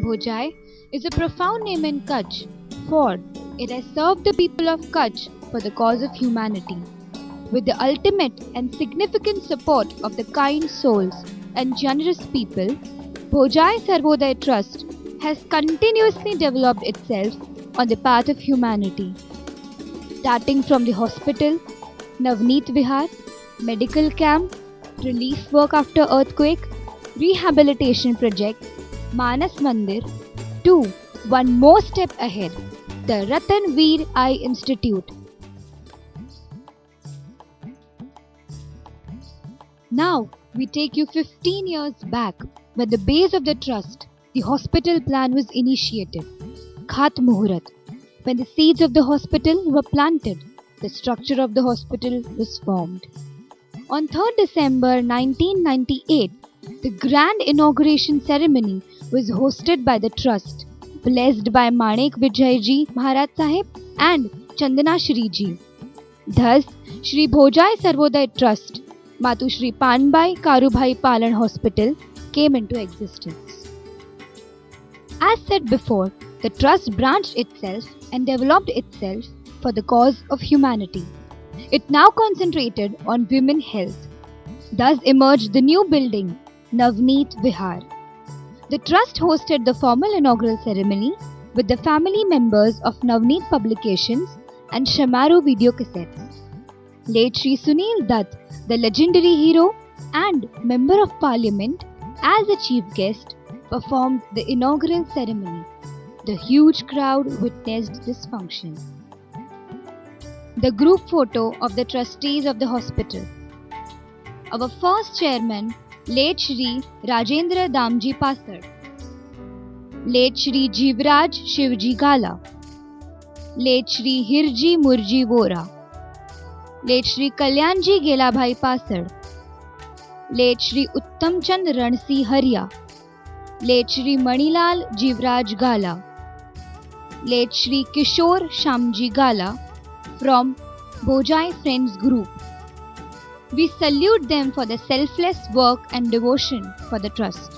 Bhojai is a profound name in Kutch, for it has served the people of Kutch for the cause of humanity. With the ultimate and significant support of the kind souls and generous people, Bhojai Sarvodaya Trust has continuously developed itself on the path of humanity. Starting from the hospital, Navneet Vihar, medical camp, relief work after earthquake, rehabilitation project, Manas Mandir, to one more step ahead, the Ratan Veer Eye Institute. Now we take you 15 years back when the base of the trust, the hospital plan was initiated, Khat Muhurat. When the seeds of the hospital were planted, the structure of the hospital was formed. On 3rd December 1998, the grand inauguration ceremony was hosted by the trust, blessed by Manek Vijayji Maharaj Sahib and Chandana Shri Ji. Thus, Shri Bhojai Sarvodaya Trust, Matu Shri Panbai Karubhai Palan Hospital came into existence. As said before, the trust branched itself and developed itself for the cause of humanity. It now concentrated on women health. Thus emerged the new building, Navneet Vihar. The trust hosted the formal inaugural ceremony with the family members of Navneet Publications and Shamaru Video Cassettes. Late Shri Sunil Dutt, the legendary hero and Member of Parliament, as a chief guest, performed the inaugural ceremony. The huge crowd witnessed this function. The group photo of the trustees of the hospital. Our first chairman, late Shri Rajendra Damji Pasad, late Shri Jivraj Shivji Gala, late Shri Hirji Murji Vora, late Shri Kalyanji Gelabhai Pasad, late Shri Uttam Chand Ransi Haria, late Shri Manilal Jivraj Gala, late Shri Kishore Shamji Gala from Bhojai Friends Group. We salute them for their selfless work and devotion for the trust.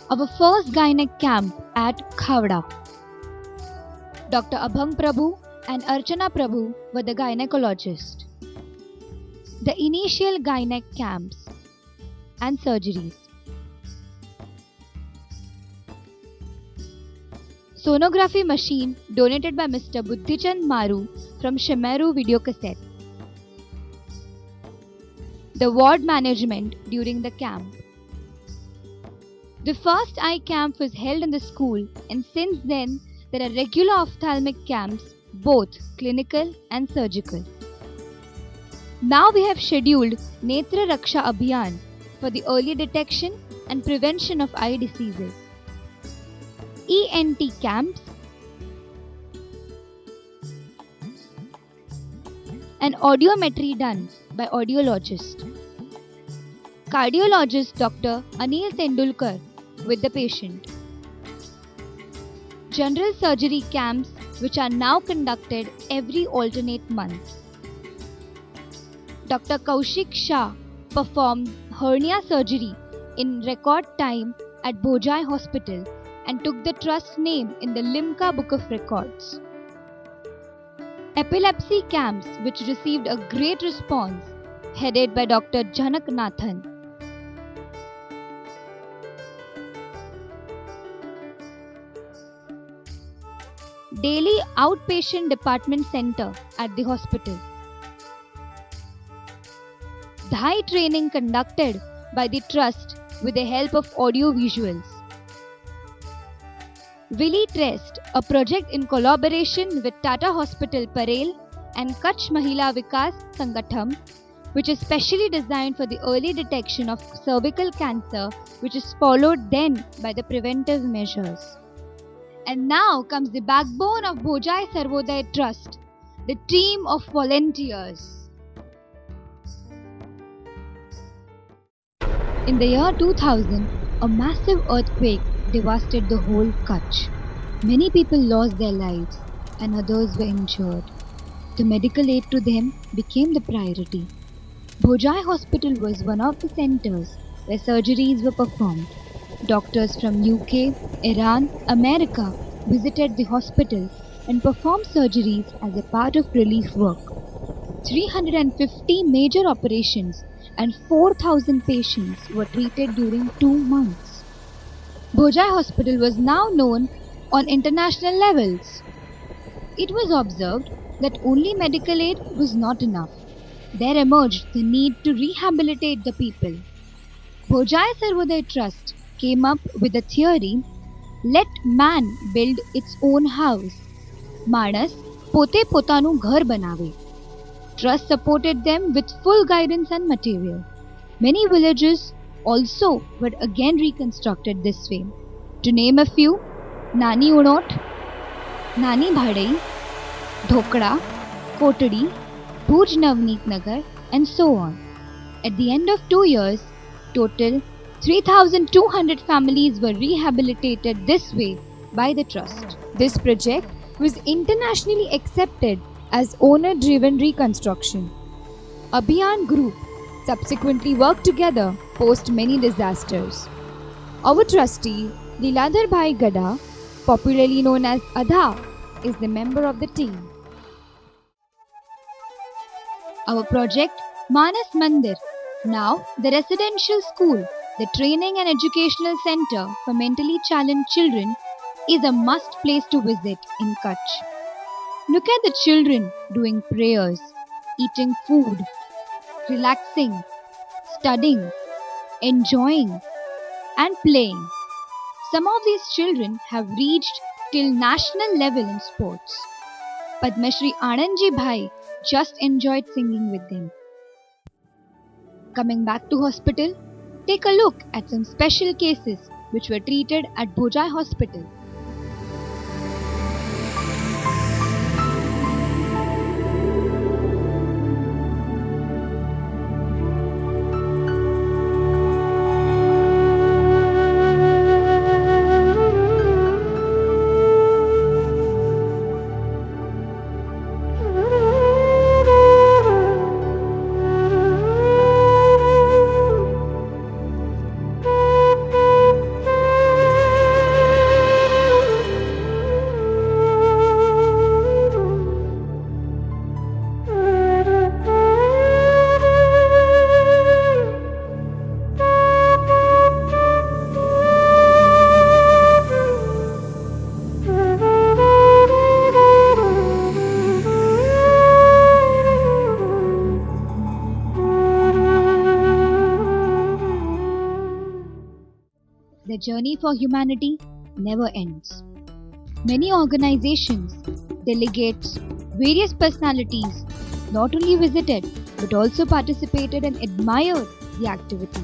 Our first gynec camp at Khavda. Dr. Abhang Prabhu and Archana Prabhu were the gynecologists. The initial gynec camps and surgeries. Sonography machine donated by Mr. Buddhichand Maru from Shemaru Video Cassette. The ward management during the camp. The first eye camp was held in the school, and since then there are regular ophthalmic camps, both clinical and surgical. Now we have scheduled Netra Raksha Abhiyan for the early detection and prevention of eye diseases. ENT camps and audiometry done by audiologist. Cardiologist Dr. Anil Tendulkar with the patient. General surgery camps which are now conducted every alternate month. Dr. Kaushik Shah performed hernia surgery in record time at Bhojai Hospital and took the trust name in the Limca Book of Records. Epilepsy camps which received a great response, headed by Dr. Janak Nathan. Daily outpatient department center at the hospital. Dhai training conducted by the trust with the help of audio visuals. Willy Trest, a project in collaboration with Tata Hospital Parel and Kutch Mahila Vikas Sangatham, which is specially designed for the early detection of cervical cancer, which is followed then by the preventive measures. And now comes the backbone of Bhojai Sarvodaya Trust, the team of volunteers. In the year 2000, a massive earthquake devastated the whole Kutch. Many people lost their lives and others were injured. The medical aid to them became the priority. Bhojai Hospital was one of the centers where surgeries were performed. Doctors from UK, Iran, America visited the hospital and performed surgeries as a part of relief work. 350 major operations and 4,000 patients were treated during 2 months. Bhojai Hospital was now known on international levels. It was observed that only medical aid was not enough. There emerged the need to rehabilitate the people. Bhojai Sarvodaya Trust came up with a theory, let man build its own house. Manas pote potanu ghar banave. Trust supported them with full guidance and material. Many villages also were again reconstructed this way. To name a few, Nani Unot, Nani Bhadai, Dhokra, Kotadi, Bhuj Navneet Nagar, and so on. At the end of 2 years, total 3,200 families were rehabilitated this way by the trust. This project was internationally accepted as owner-driven reconstruction. Abhiyan Group subsequently worked together post many disasters. Our trustee, Liladhar Bhai Gada, popularly known as Adha, is the member of the team. Our project, Manas Mandir, now the residential school, the training and educational center for mentally challenged children, is a must place to visit in Kutch. Look at the children doing prayers, eating food, relaxing, studying, enjoying, and playing. Some of these children have reached till national level in sports. Padma Shri Anandji Bhai just enjoyed singing with them. Coming back to hospital, take a look at some special cases which were treated at Bhojai Hospital. The journey for humanity never ends. Many organizations, delegates, various personalities not only visited but also participated and admired the activity.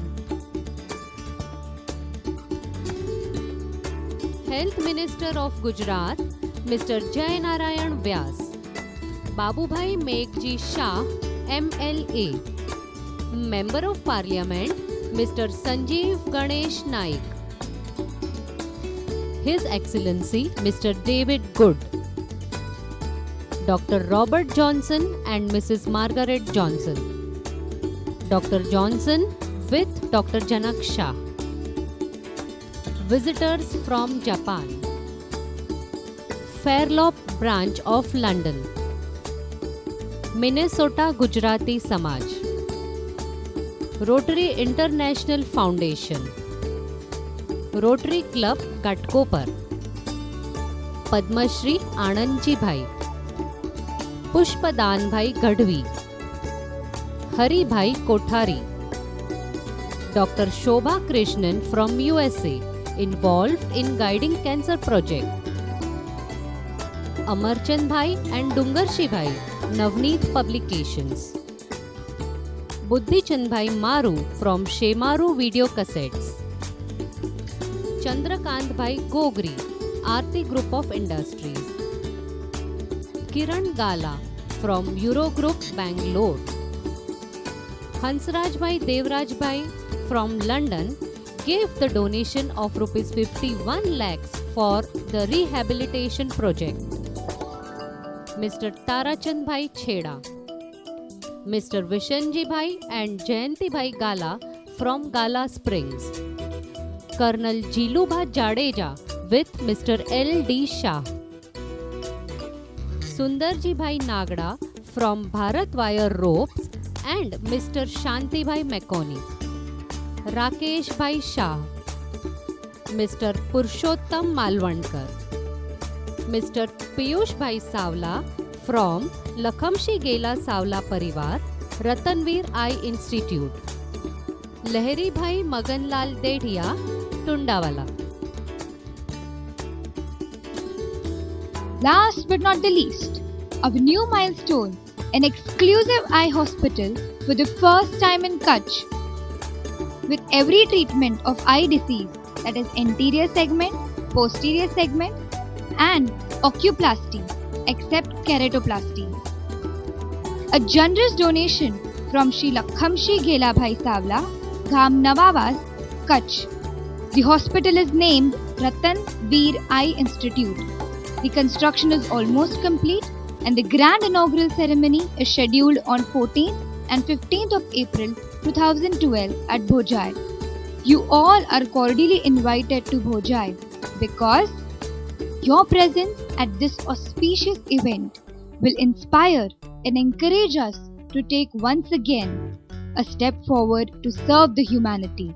Health Minister of Gujarat, Mr. Jay Narayan Vyas. Babubhai Meghji Shah, MLA. Member of Parliament, Mr. Sanjeev Ganesh Naik. His Excellency Mr. David Good, Dr. Robert Johnson and Mrs. Margaret Johnson, Dr. Johnson with Dr. Janak Shah. Visitors from Japan, Fairlop branch of London, Minnesota Gujarati Samaj, Rotary International Foundation, Rotary Club Ghatkopar, Padma Shri Anandji Bhai, Pushpadan Bhai Gadhvi, Hari Bhai Kothari, Dr. Shobha Krishnan from USA, involved in guiding cancer project, Amarchand Bhai and Dungarshi Bhai, Navneet Publications, Buddhichand Bhai Maru from Shemaru Video Cassettes, Chandrakant Bhai Gogri, Aarti Group of Industries, Kiran Gala from Eurogroup Bangalore, Hansraj Bhai Devraj Bhai from London gave the donation of Rs 51 lakhs for the rehabilitation project. Mr. Tarachand Bhai Chheda, Mr. Vishanji Bhai and Jayanti Bhai Gala from Gala Springs. Colonel Jilubha Jadeja with Mr. L.D. Shah. Sundarji Bhai Nagda from Bharat Wire Ropes and Mr. Shanti Bhai Mekoni. Rakesh Bhai Shah. Mr. Purushottam Malvankar. Mr. Piyush Bhai Savla from Lakhamshi Gela Savla Parivar, Ratanveer Eye Institute. Lahari Bhai Maganlal Dedhiya, Tundawala. Last but not the least, a new milestone, an exclusive eye hospital for the first time in Kutch. With every treatment of eye disease, that is anterior segment, posterior segment and oculoplasty except keratoplasty. A generous donation from Shri Lakhamshi Gela Bhai Savla, Gam Nawabas, Kutch. The hospital is named Ratanveer Eye Institute. The construction is almost complete and the grand inaugural ceremony is scheduled on 14th and 15th of April 2012 at Bhojai. You all are cordially invited to Bhojai because your presence at this auspicious event will inspire and encourage us to take once again a step forward to serve the humanity.